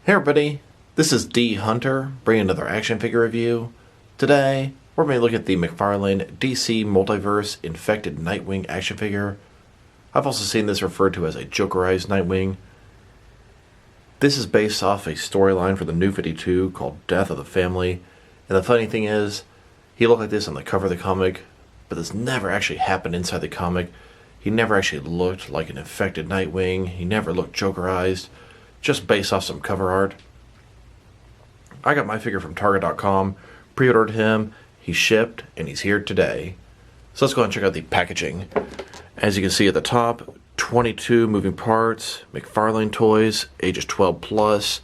Hey everybody, this is D Hunter, bringing another action figure review. Today, we're going to look at the McFarlane DC Multiverse Infected Nightwing action figure. I've also seen this referred to as a Jokerized Nightwing. This is based off a storyline for the New 52 called Death of the Family. And the funny thing is, he looked like this on the cover of the comic, but this never actually happened inside the comic. He never actually looked like an infected Nightwing. He never looked Jokerized. Just based off some cover art. I got my figure from Target.com, pre-ordered him, he shipped, and he's here today. So let's go ahead and check out the packaging. As you can see at the top, 22 moving parts, McFarlane toys, ages 12 plus,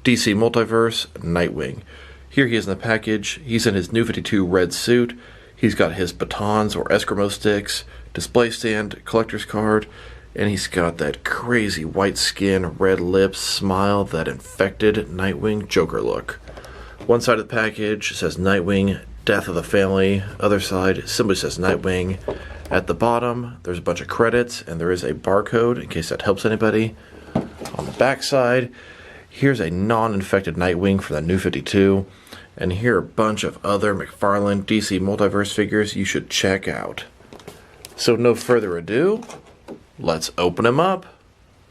DC Multiverse, Nightwing. Here he is in the package. He's in his New 52 red suit. He's got his batons or Eskimo sticks, display stand, collector's card, and he's got that crazy white skin, red lips, smile, that infected Nightwing Joker look. One side of the package says Nightwing, Death of the Family. Other side simply says Nightwing. At the bottom, there's a bunch of credits, and there is a barcode in case that helps anybody. On the back side, here's a non-infected Nightwing for the New 52. And here are a bunch of other McFarlane DC Multiverse figures you should check out. So no further ado, let's open him up.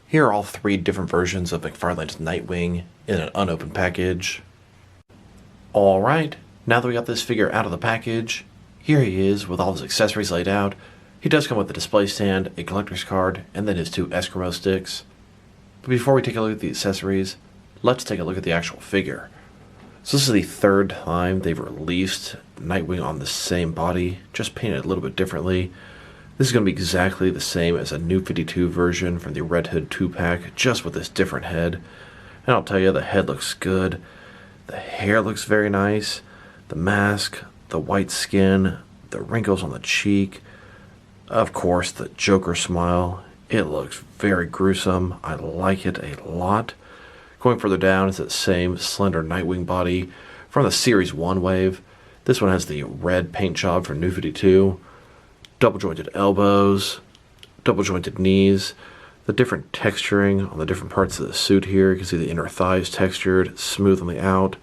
Here are all three different versions of McFarlane's Nightwing in an unopened package. Alright, now that we got this figure out of the package, here he is with all his accessories laid out. He does come with a display stand, a collector's card, and then his two Eskimo sticks. But before we take a look at the accessories, let's take a look at the actual figure. So this is the third time they've released Nightwing on the same body, just painted a little bit differently. This is going to be exactly the same as a New 52 version from the Red Hood 2-pack, just with this different head. And I'll tell you, the head looks good. The hair looks very nice. The mask, the white skin, the wrinkles on the cheek. Of course, the Joker smile. It looks very gruesome. I like it a lot. Going further down is that same slender Nightwing body from the Series 1 wave. This one has the red paint job from New 52. Double jointed elbows, double jointed knees, the different texturing on the different parts of the suit here. You can see the inner thighs textured, smooth on the out.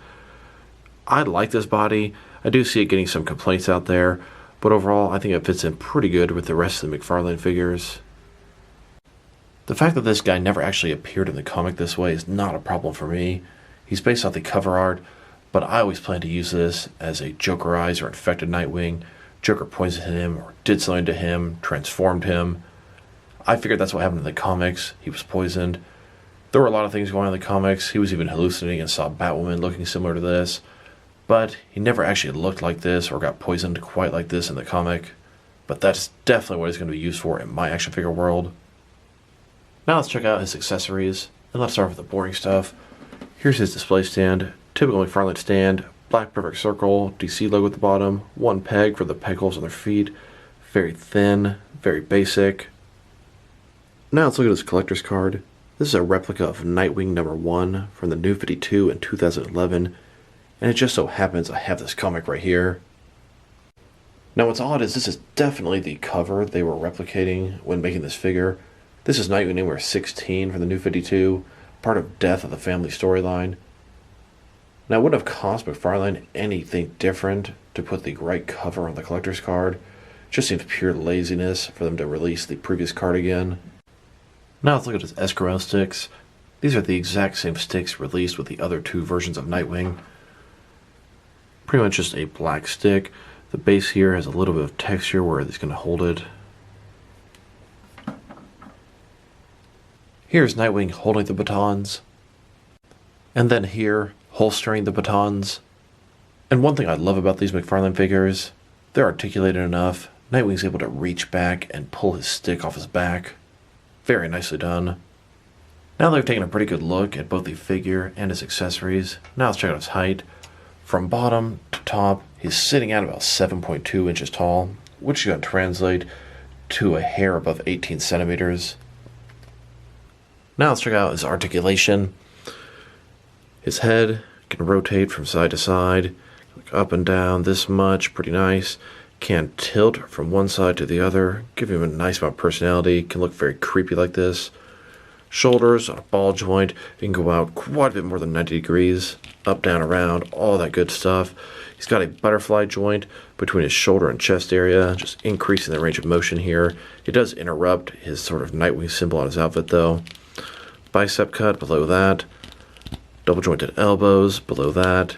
I like this body. I do see it getting some complaints out there, but overall I think it fits in pretty good with the rest of the McFarlane figures. The fact that this guy never actually appeared in the comic this way is not a problem for me. He's based off the cover art, but I always plan to use this as a Jokerized or infected Nightwing. Joker poisoned him or did something to him, transformed him. I figured that's what happened in the comics. He was poisoned. There were a lot of things going on in the comics. He was even hallucinating and saw Batwoman looking similar to this. But he never actually looked like this or got poisoned quite like this in the comic. But that's definitely what he's going to be used for in my action figure world. Now let's check out his accessories. And let's start with the boring stuff. Here's his display stand. Typical McFarlane stand. Black perfect circle, DC logo at the bottom, one peg for the peg holes on their feet. Very thin, very basic. Now let's look at his collector's card. This is a replica of Nightwing #1 from the New 52 in 2011, and it just so happens I have this comic right here. Now what's odd is this is definitely the cover they were replicating when making this figure. This is Nightwing number 16 from the New 52, part of Death of the Family storyline. Now, it wouldn't have cost McFarlane anything different to put the right cover on the collector's card. It just seems pure laziness for them to release the previous card again. Now let's look at his Eskimo sticks. These are the exact same sticks released with the other two versions of Nightwing. Pretty much just a black stick. The base here has a little bit of texture where it's going to hold it. Here's Nightwing holding the batons. And then here, holstering the batons. And one thing I love about these McFarlane figures, they're articulated enough. Nightwing's able to reach back and pull his stick off his back. Very nicely done. Now that we've taken a pretty good look at both the figure and his accessories, now let's check out his height. From bottom to top, he's sitting at about 7.2 inches tall, which is going to translate to a hair above 18 centimeters. Now let's check out his articulation. His head can rotate from side to side, up and down this much, pretty nice. Can tilt from one side to the other, give him a nice amount of personality, can look very creepy like this. Shoulders on a ball joint. He can go out quite a bit more than 90 degrees. Up, down, around, all that good stuff. He's got a butterfly joint between his shoulder and chest area, just increasing the range of motion here. It does interrupt his sort of Nightwing symbol on his outfit, though. Bicep cut below that. Double jointed elbows below that.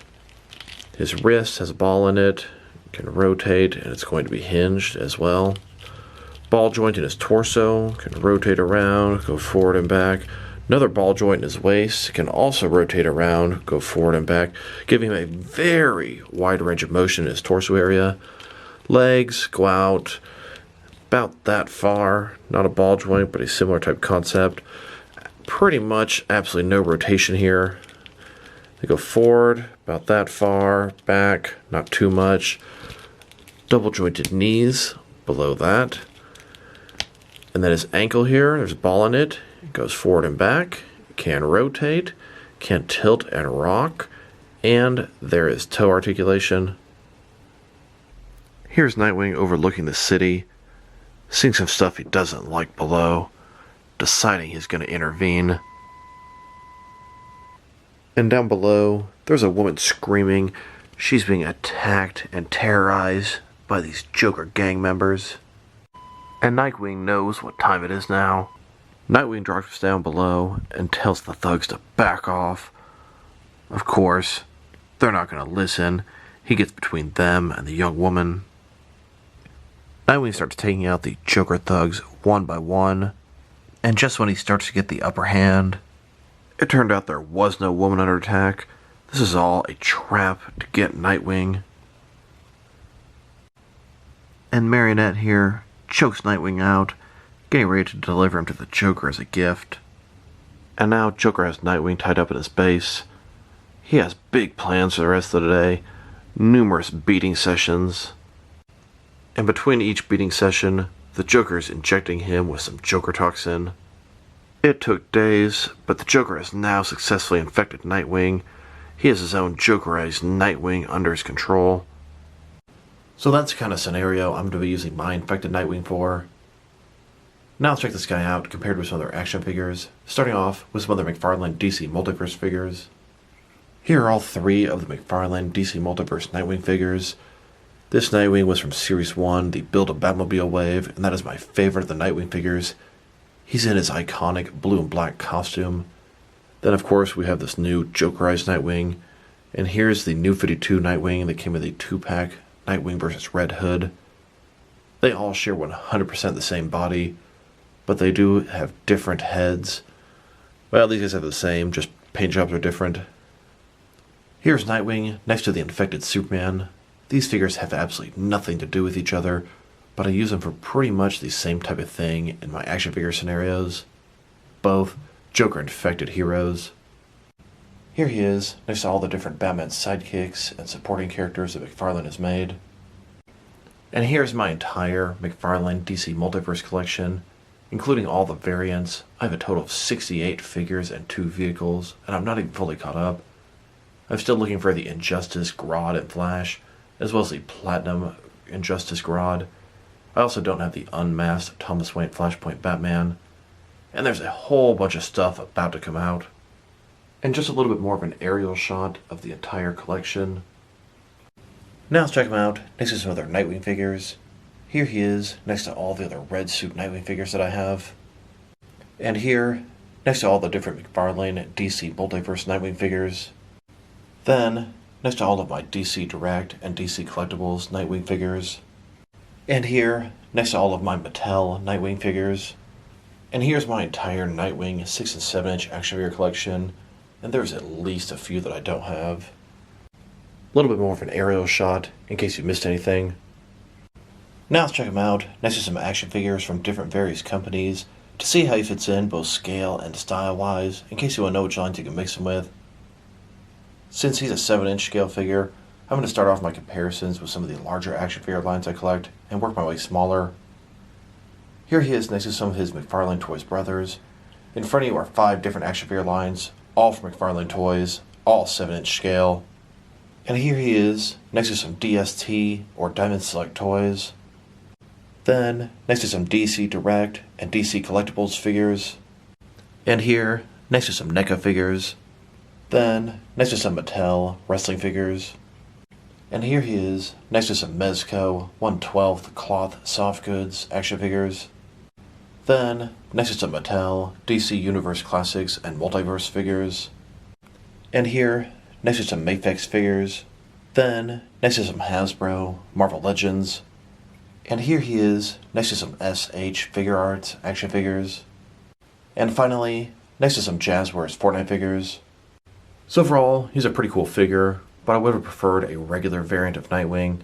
His wrist has a ball in it. Can rotate, and it's going to be hinged as well. Ball joint in his torso, can rotate around, go forward and back. Another ball joint in his waist can also rotate around, go forward and back, giving him a very wide range of motion in his torso area. Legs go out about that far, not a ball joint, but a similar type concept. Pretty much absolutely no rotation here. They go forward about that far, back, not too much. Double jointed knees below that. And then his ankle here, there's a ball in it. It goes forward and back, can rotate, can tilt and rock, and there is toe articulation. Here's Nightwing overlooking the city, seeing some stuff he doesn't like below, deciding he's going to intervene. And down below, there's a woman screaming. She's being attacked and terrorized by these Joker gang members. And Nightwing knows what time it is now. Nightwing drops down below and tells the thugs to back off. Of course, they're not going to listen. He gets between them and the young woman. Nightwing starts taking out the Joker thugs one by one. And just when he starts to get the upper hand, it turned out there was no woman under attack. This is all a trap to get Nightwing. And Marionette here chokes Nightwing out, getting ready to deliver him to the Joker as a gift. And now Joker has Nightwing tied up in his base. He has big plans for the rest of the day, numerous beating sessions. And between each beating session, the Joker is injecting him with some Joker toxin. It took days, but the Joker has now successfully infected Nightwing. He has his own Jokerized Nightwing under his control. So that's the kind of scenario I'm going to be using my infected Nightwing for. Now let's check this guy out compared with some other action figures, starting off with some other McFarlane DC Multiverse figures. Here are all three of the McFarlane DC Multiverse Nightwing figures. This Nightwing was from Series 1, the Build a Batmobile wave, and that is my favorite of the Nightwing figures. He's in his iconic blue and black costume. Then of course we have this new Jokerized Nightwing, and here's the New 52 Nightwing that came with a 2-pack, Nightwing vs. Red Hood. They all share 100% the same body, but they do have different heads. Well, these guys have the same, just paint jobs are different. Here's Nightwing next to the infected Superman. These figures have absolutely nothing to do with each other, but I use them for pretty much the same type of thing in my action figure scenarios. Both Joker-infected heroes. Here he is, next to all the different Batman sidekicks and supporting characters that McFarlane has made. And here's my entire McFarlane DC Multiverse collection, including all the variants. I have a total of 68 figures and 2 vehicles, and I'm not even fully caught up. I'm still looking for the Injustice Grodd and Flash, as well as the Platinum Injustice Grodd. I also don't have the unmasked Thomas Wayne Flashpoint Batman. And there's a whole bunch of stuff about to come out. And just a little bit more of an aerial shot of the entire collection. Now let's check him out next to some other Nightwing figures. Here he is next to all the other red suit Nightwing figures that I have. And here, next to all the different McFarlane DC Multiverse Nightwing figures. Then, next to all of my DC Direct and DC Collectibles Nightwing figures. And here, next to all of my Mattel Nightwing figures. And here's my entire Nightwing 6 and 7 inch action figure collection, and there's at least a few that I don't have. A little bit more of an aerial shot, in case you missed anything. Now let's check him out, next to some action figures from different various companies, to see how he fits in both scale and style-wise, in case you want to know which lines you can mix him with. Since he's a 7 inch scale figure, I'm going to start off my comparisons with some of the larger action figure lines I collect, and work my way smaller. Here he is next to some of his McFarlane Toys brothers. In front of you are 5 different action figure lines, all from McFarlane Toys, all 7 inch scale. And here he is next to some DST or Diamond Select toys. Then next to some DC Direct and DC Collectibles figures. And here, next to some NECA figures. Then, next to some Mattel wrestling figures. And here he is, next to some Mezco 1/12 cloth soft goods action figures. Then, next to some Mattel DC Universe Classics and Multiverse figures. And here, next to some Mafex figures. Then, next to some Hasbro Marvel Legends. And here he is, next to some SH Figure Arts action figures. And finally, next to some Jazzwares Fortnite figures. So overall, he's a pretty cool figure, but I would have preferred a regular variant of Nightwing,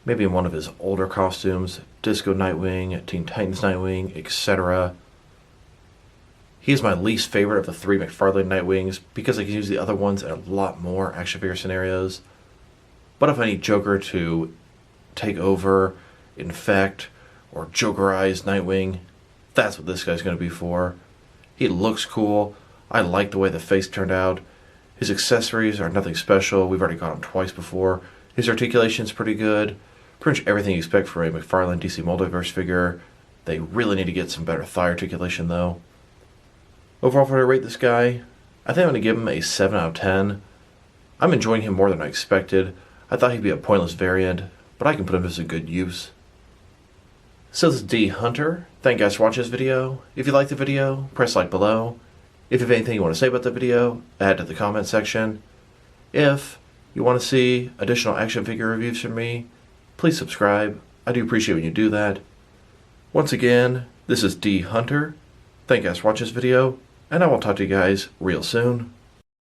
maybe in one of his older costumes, Disco Nightwing, Teen Titans Nightwing, etc. He is my least favorite of the 3 McFarlane Nightwings because I can use the other ones in a lot more action figure scenarios. But if I need Joker to take over, infect, or Jokerize Nightwing, that's what this guy's going to be for. He looks cool. I like the way the face turned out. His accessories are nothing special. We've already got him twice before. His articulation's pretty good. Pretty much everything you expect from a McFarlane DC Multiverse figure. They really need to get some better thigh articulation though. Overall, for how to rate this guy, I think I'm going to give him a 7 out of 10. I'm enjoying him more than I expected. I thought he'd be a pointless variant, but I can put him as a good use. So this is D Hunter. Thank you guys for watching this video. If you liked the video, press like below. If you have anything you want to say about the video, add to the comment section. If you want to see additional action figure reviews from me, please subscribe. I do appreciate when you do that. Once again, this is D Hunter. Thank you guys for watching this video, and I will talk to you guys real soon.